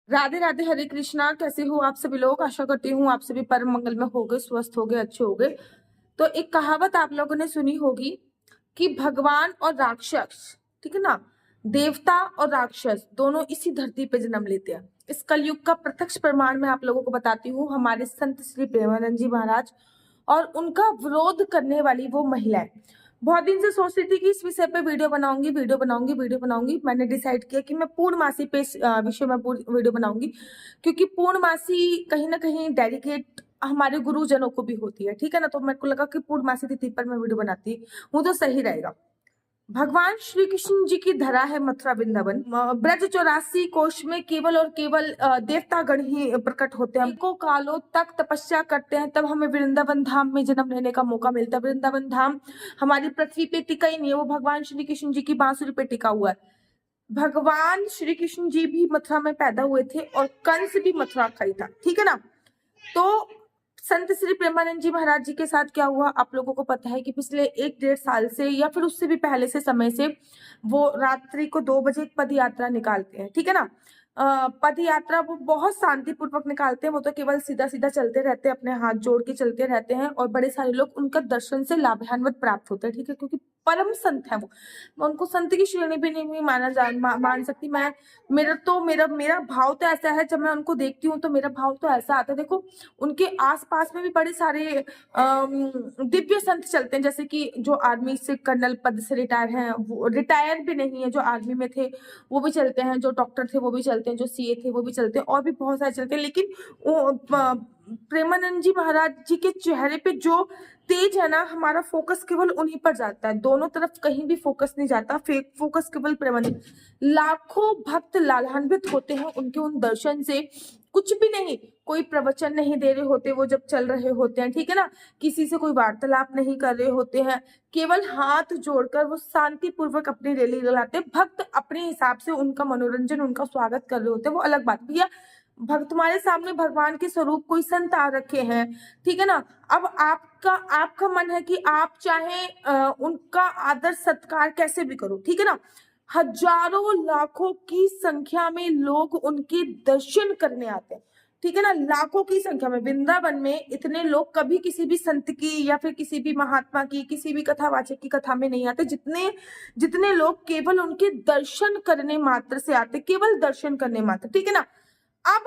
राधे राधे, हरे कृष्णा। कैसे हो आप सभी लोग? आशा करती हूँ आप सभी परम मंगल में हो गए, स्वस्थ हो गए, अच्छे हो गए। तो एक कहावत आप लोगों ने सुनी होगी कि भगवान और राक्षस, ठीक है ना, देवता और राक्षस दोनों इसी धरती पे जन्म लेते हैं। इस कलयुग का प्रत्यक्ष प्रमाण मैं आप लोगों को बताती हूँ, हमारे संत श्री प्रेमानंद जी महाराज और उनका विरोध करने वाली वो महिलाएं। बहुत दिन से सोच रही थी कि इस विषय पे वीडियो बनाऊंगी। मैंने डिसाइड किया कि मैं पूर्णमासी पे इस विषय में वीडियो बनाऊंगी, क्योंकि पूर्णमासी कहीं ना कहीं डेडिकेट हमारे गुरुजनों को भी होती है, ठीक है ना। तो मेरे को लगा कि पूर्णमासी तिथि पर मैं वीडियो बनाती हूँ तो सही रहेगा। भगवान श्री कृष्ण जी की धरा है मथुरा वृंदावन। ब्रज 84 कोश में केवल और केवल देवतागण ही प्रकट होते हैं। को कालों तक तपस्या करते हैं, तब हमें वृंदावन धाम में जन्म लेने का मौका मिलता है। वृंदावन धाम हमारी पृथ्वी पे टिका ही नहीं है, वो भगवान श्री कृष्ण जी की बांसुरी पे टिका हुआ है। भगवान श्री कृष्ण जी भी मथुरा में पैदा हुए थे और कंस भी मथुरा का ही था, ठीक है ना। तो संत श्री प्रेमानंद जी महाराज जी के साथ क्या हुआ आप लोगों को पता है कि पिछले 1-1.5 साल से या फिर उससे भी पहले से समय से वो रात्रि को 2 बजे एक पद यात्रा निकालते हैं, ठीक है ना। पद यात्रा वो बहुत शांतिपूर्वक निकालते हैं। वो तो केवल सीधा सीधा चलते रहते हैं, अपने हाथ जोड़ के चलते रहते हैं और बड़े सारे लोग उनका दर्शन से लाभान्वित प्राप्त होते हैं, ठीक है, क्योंकि परम संत है वो। मैं उनको संत की श्रेणी भी नहीं मान सकती मैं। मेरा भाव तो ऐसा है, जब मैं उनको देखती हूँ तो मेरा भाव तो ऐसा आता है। देखो, उनके आसपास में भी बड़े सारे दिव्य संत चलते हैं, जैसे कि जो आर्मी से कर्नल पद से रिटायर हैं, वो रिटायर भी नहीं है, जो आर्मी में थे वो भी चलते हैं, जो डॉक्टर थे वो भी चलते हैं, जो सीए थे वो भी चलते हैं, और भी बहुत सारे चलते हैं। लेकिन प्रेमानंद जी महाराज जी के चेहरे पे जो तेज है ना, हमारा फोकस केवल उन्हीं पर जाता है, दोनों तरफ कहीं भी फोकस नहीं जाता। फोकस केवल प्रेमानंद। लाखों भक्त लाभान्वित होते हैं उनके उन दर्शन से। कुछ भी नहीं, कोई प्रवचन नहीं दे रहे होते वो जब चल रहे होते हैं, ठीक है ना, किसी से कोई वार्तालाप नहीं कर रहे होते हैं, केवल हाथ जोड़कर वो शांति पूर्वक अपनी रैली चलाते हैं। भक्त अपने हिसाब से उनका मनोरंजन, उनका स्वागत कर रहे होते हैं, वो अलग बात। भैया, भक्त तुम्हारे सामने भगवान के स्वरूप कोई संत आ रखे हैं, ठीक है ना। अब आपका मन है कि आप चाहे उनका आदर सत्कार कैसे भी करो, ठीक है ना। हजारों लाखों की संख्या में लोग उनके दर्शन करने आते हैं, ठीक है ना। लाखों की संख्या में वृंदावन में इतने लोग कभी किसी भी संत की या फिर किसी भी महात्मा की, किसी भी कथावाचक की कथा में नहीं आते, जितने जितने लोग केवल उनके दर्शन करने मात्र से आते, केवल दर्शन करने मात्र, ठीक है ना। अब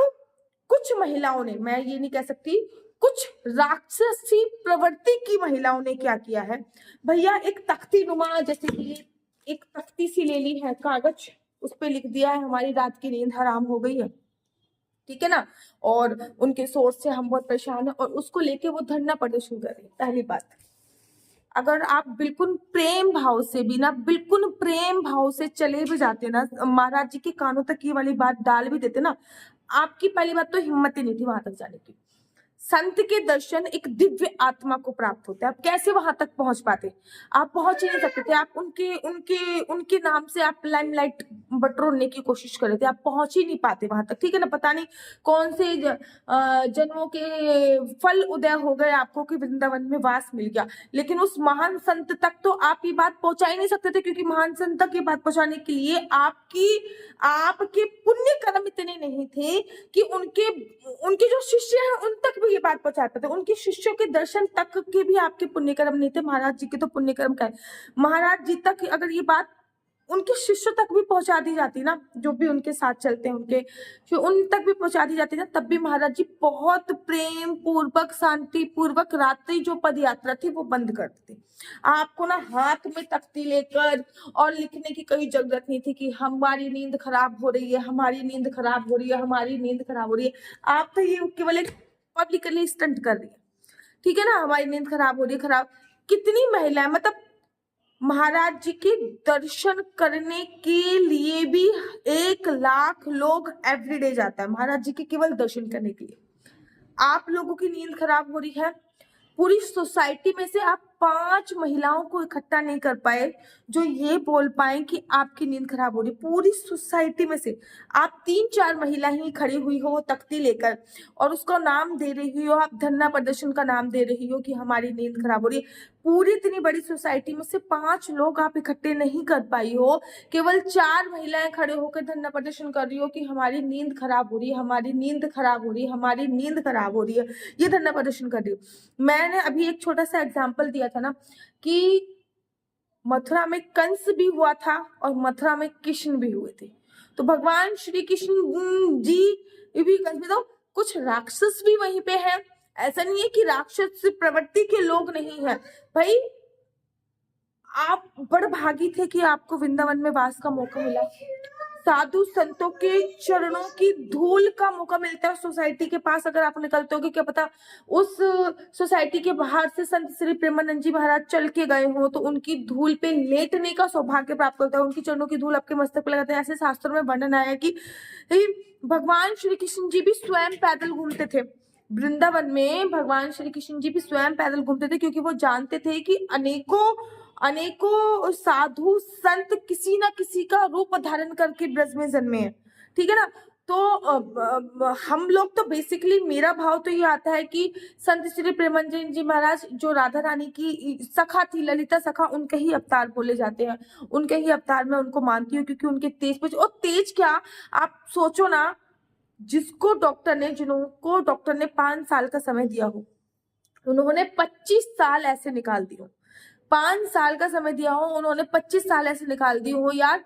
कुछ महिलाओं ने, मैं ये नहीं कह सकती, कुछ राक्षसी प्रवृत्ति की महिलाओं ने क्या किया है भैया, एक तख्ती नुमा, जैसे कि एक तख्ती सी ले ली है, कागज, उस पे लिख दिया है हमारी रात की नींद हराम हो गई है, ठीक है ना, और उनके सोर्स से हम बहुत परेशान है, और उसको लेके वो धरना प्रदर्शन कर रही है। पहली बात, अगर आप बिल्कुल प्रेम भाव से भी ना, बिल्कुल प्रेम भाव से चले भी जाते ना, महाराज जी के कानों तक ये वाली बात डाल भी देते ना, आपकी पहली बात तो हिम्मत ही नहीं थी वहां तक जाने की। संत के दर्शन एक दिव्य आत्मा को प्राप्त होते हैं, आप कैसे वहां तक पहुंच पाते? आप पहुंच ही नहीं सकते थे। आप उनके उनके उनके नाम से आप लाइमलाइट बटोरने की कोशिश कर रहे थे, आप पहुंच ही नहीं पाते वहां तक, ठीक है ना। पता नहीं कौन से जन्मों के फल उदय हो गए आपको कि वृंदावन में वास मिल गया, लेकिन उस महान संत तक तो आप ये बात पहुंचा ही नहीं सकते थे, क्योंकि महान संत तक ये बात पहुंचाने के लिए आपके पुण्य कर्म इतने नहीं थे कि उनके उनके जो शिष्य हैं उन तक भी ये बात पहुंचा पाते। उनके शिष्यों के दर्शन तक के भी आपके पुण्य कर्म नहीं थे। महाराज जी के तो पुण्य कर्म का है, महाराज जी तक अगर ये बात उनके शिष्यों तक भी पहुंचा दी जाती ना, जो भी उनके साथ चलते हैं उनके, जो उन तक भी पहुंचा दी जाती ना, तब भी महाराज जी बहुत प्रेम पूर्वक, शांति पूर्वक रात्रि जो पद यात्रा थी वो बंद करते थे। आपको ना हाथ में तख्ती लेकर और लिखने की कोई जरूरत नहीं थी कि हमारी नींद खराब हो रही है, हमारी नींद खराब हो रही है, हमारी नींद खराब हो रही है। आप तो ये केवल एक पब्लिकली स्टंट कर रही है, ठीक है ना, हमारी नींद खराब हो रही है। खराब कितनी महिलाएं, मतलब महाराज जी के दर्शन करने के लिए भी 1 लाख लोग एवरीडे जाता है महाराज जी के केवल दर्शन करने के लिए। आप लोगों की नींद खराब हो रही है, पूरी सोसाइटी में से आप 5 महिलाओं को इकट्ठा नहीं कर पाए जो ये बोल पाए कि आपकी नींद खराब हो रही। पूरी सोसाइटी में से आप 3-4 महिला ही खड़ी हुई हो तख्ती लेकर, और उसका नाम दे रही हो, आप धरना प्रदर्शन का नाम दे रही हो कि हमारी नींद खराब हो रही है। पूरी इतनी बड़ी सोसाइटी में से 5 लोग आप इकट्ठे नहीं कर पाई हो, केवल 4 महिलाएं खड़े होकर धरना प्रदर्शन कर रही हो कि हमारी नींद खराब हो रही है, हमारी नींद खराब हो रही है, हमारी नींद खराब हो रही है, ये धरना प्रदर्शन कर रही हो। मैंने अभी एक छोटा सा एग्जाम्पल दिया था ना कि मथुरा में कंस भी हुआ था और मथुरा में कृष्ण भी हुए थे। तो भगवान श्री कृष्ण जी भी कंस में, तो कुछ राक्षस भी वहीं पे है। ऐसा नहीं है कि राक्षस प्रवृत्ति के लोग नहीं है भाई। आप बड़भागी थे कि आपको वृंदावन में वास का मौका मिला, साधु संतों के चरणों की धूल का मौका मिलता है सोसाइटी के पास। अगर आप निकलते हो, क्या पता उस सोसाइटी के बाहर से संत श्री प्रेमानंद जी महाराज चल के गए हो तो उनकी धूल पे लेटने का सौभाग्य प्राप्त होता है, उनकी चरणों की धूल आपके मस्तक पे लगाते हैं। ऐसे शास्त्रों में वर्णन आया है कि भगवान श्री कृष्ण जी भी स्वयं पैदल घूमते थे वृंदावन में। भगवान श्री कृष्ण जी भी स्वयं पैदल घूमते थे क्योंकि वो जानते थे कि अनेकों साधु संत किसी ना किसी का रूप धारण करके ब्रज में जन्मे हैं, ठीक है ना। तो हम लोग तो बेसिकली, मेरा भाव तो ये आता है कि संत श्री प्रेमानंद जी महाराज जो राधा रानी की सखा थी, ललिता सखा, उनके ही अवतार बोले जाते हैं। उनके ही अवतार में उनको मानती हूँ क्योंकि उनके तेज पे, और तेज क्या आप सोचो ना, जिनको डॉक्टर ने 5 साल का समय दिया हो, उन्होंने 25 साल ऐसे निकाल दिए हो। 5 साल का समय दिया हो, उन्होंने 25 साल ऐसे निकाल दिए हो यार।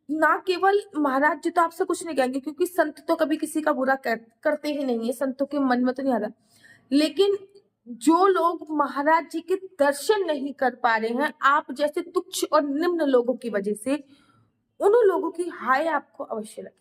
ना केवल महाराज जी तो आपसे कुछ नहीं कहेंगे क्योंकि संत तो कभी किसी का बुरा करते ही नहीं है, संतों के मन में तो नहीं आता। लेकिन जो लोग महाराज जी के दर्शन नहीं कर पा रहे हैं आप जैसे तुच्छ और निम्न लोगों की वजह से, उन लोगों की हाय आपको अवश्य लगेगी।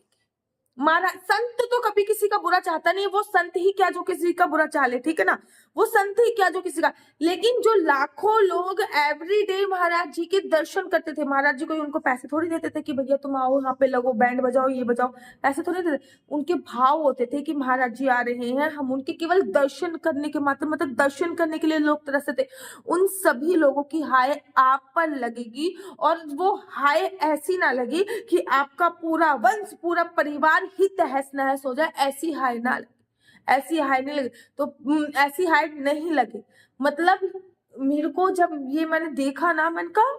महाराज संत तो कभी किसी का बुरा चाहता नहीं है, वो संत ही क्या जो किसी का बुरा चाह ले, ठीक है ना, वो संत ही क्या जो किसी का। लेकिन जो लाखों लोग एवरीडे महाराज जी के दर्शन करते थे, महाराज जी कोई उनको पैसे थोड़ी देते थे कि भैया तुम आओ यहाँ पे लगो, बैंड बजाओ, ये बजाओ, पैसे थोड़ी देते। उनके भाव होते थे कि महाराज जी आ रहे हैं, हम उनके केवल दर्शन करने के मात्र, मतलब दर्शन करने के लिए लोग तरसते थे। उन सभी लोगों की हाय आप पर लगेगी, और वो हाय ऐसी ना लगे कि आपका पूरा वंश, पूरा परिवार ही तहस नहस हो जाए, ऐसी हाय ना लगे, ऐसी हाय नहीं लगे। तो ऐसी हाय नहीं लगे, मतलब मेरे को जब ये मैंने देखा ना, मैंने कहा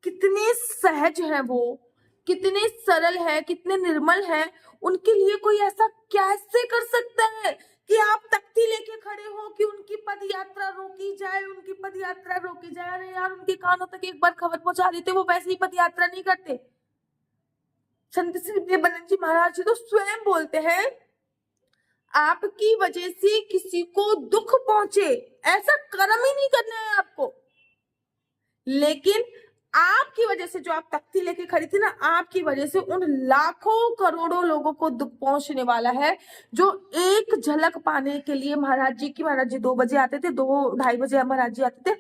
कितने सहज हैं वो, कितने सरल है, कितने निर्मल हैं। उनके लिए कोई ऐसा कैसे कर सकता है कि आप तख्ती लेके खड़े हो कि उनकी पद यात्रा रोकी जाए, उनकी पद यात्रा रोकी जाए। अरे यार, उनके कानों तक एक बार खबर पहुंचा देते, वो वैसे ही पद यात्रा नहीं करते। संत श्री प्रेमानंद जी महाराज जी तो स्वयं बोलते हैं, आपकी वजह से किसी को दुख पहुंचे ऐसा कर्म ही नहीं करना है आपको। लेकिन आपकी वजह से, जो आप तख्ती लेके खड़ी थी ना, आपकी वजह से उन लाखों करोड़ों लोगों को दुख पहुंचने वाला है, जो एक झलक पाने के लिए महाराज जी 2 बजे आते थे, 2-2:30 बजे महाराज जी आते थे।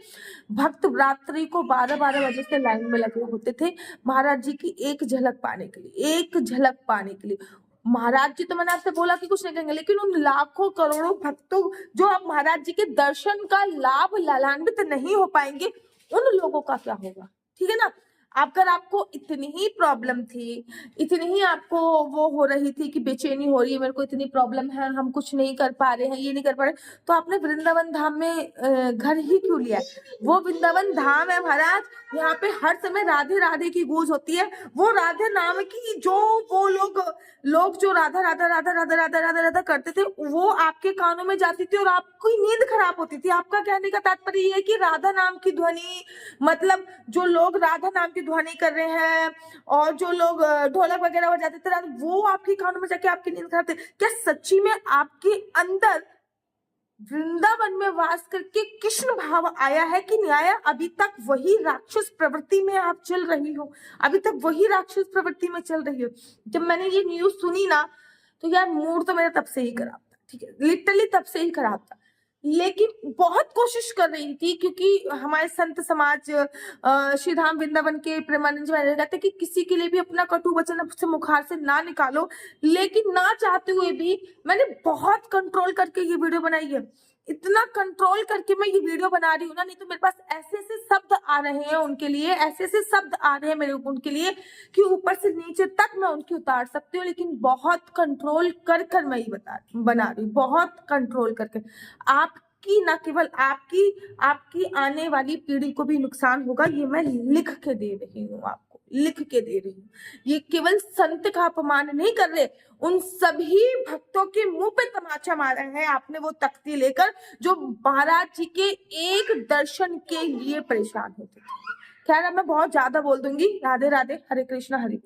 भक्त रात्रि को 12-12 बजे से लाइन में लगे होते थे महाराज जी की एक झलक पाने के लिए, एक झलक पाने के लिए। महाराज जी तो मैंने आपसे बोला कि कुछ नहीं कहेंगे, लेकिन उन लाखों करोड़ों भक्तों जो आप महाराज जी के दर्शन का लाभ लाभान्वित नहीं हो पाएंगे, उन लोगों का क्या होगा, ठीक है ना। अगर आपको इतनी ही प्रॉब्लम थी, इतनी ही आपको वो हो रही थी कि बेचैनी हो रही है, मेरे को इतनी प्रॉब्लम है, हम कुछ नहीं कर पा रहे हैं, ये नहीं कर पा रहे, तो आपने वृंदावन धाम में घर ही क्यों लिया? वो वृंदावन धाम है महाराज, यहाँ पे हर समय राधे राधे की गूंज होती है। वो राधे नाम की जो वो लोग जो राधा राधा राधा राधा राधा राधा राधा करते थे, वो आपके कानों में जाती थी और आपकी नींद खराब होती थी। आपका कहने का तात्पर्य ये है कि राधा नाम की ध्वनि, मतलब जो लोग राधा नाम की ध्वनि कर रहे हैं और जो लोग ढोलक वगैरह बजाते थे, वो आपके कानों में जाके आपकी नींद खराब थी। क्या सच्ची में आपके अंदर वृंदावन में वास करके कृष्ण भाव आया है कि नहीं आया? अभी तक वही राक्षस प्रवृत्ति में आप चल रही हो, अभी तक वही राक्षस प्रवृत्ति में चल रही हो। जब मैंने ये न्यूज सुनी ना, तो यार मूड तो मेरा तब से ही खराब था, ठीक है, लिटरली तब से ही खराब था। लेकिन बहुत कोशिश कर रही थी, क्योंकि हमारे संत समाज श्री धाम वृंदावन के प्रेमानंद जी महाराज कहते कि किसी के लिए भी अपना कटु वचन अपने मुखार से ना निकालो। लेकिन ना चाहते हुए भी मैंने बहुत कंट्रोल करके ये वीडियो बनाई है, इतना कंट्रोल करके मैं ये वीडियो बना रही हूँ ना, नहीं तो मेरे पास ऐसे ऐसे शब्द आ रहे हैं उनके लिए, ऐसे ऐसे शब्द आ रहे हैं मेरे उनके लिए कि ऊपर से नीचे तक मैं उनकी उतार सकती हूँ। लेकिन बहुत कंट्रोल कर मैं ये बना रही हूँ, बहुत कंट्रोल करके। आप आपकी, ना केवल आपकी, आपकी आने वाली पीढ़ी को भी नुकसान होगा। ये मैं लिख के दे रही हूँ, आपको लिख के दे रही हूँ। ये केवल संत का अपमान नहीं कर रहे, उन सभी भक्तों के मुंह पे तमाचा मारा है आपने वो तख्ती लेकर, जो महाराज जी के एक दर्शन के लिए परेशान होते थे। खैर अब मैं बहुत ज्यादा बोल दूंगी। राधे राधे, हरे कृष्णा, हरे।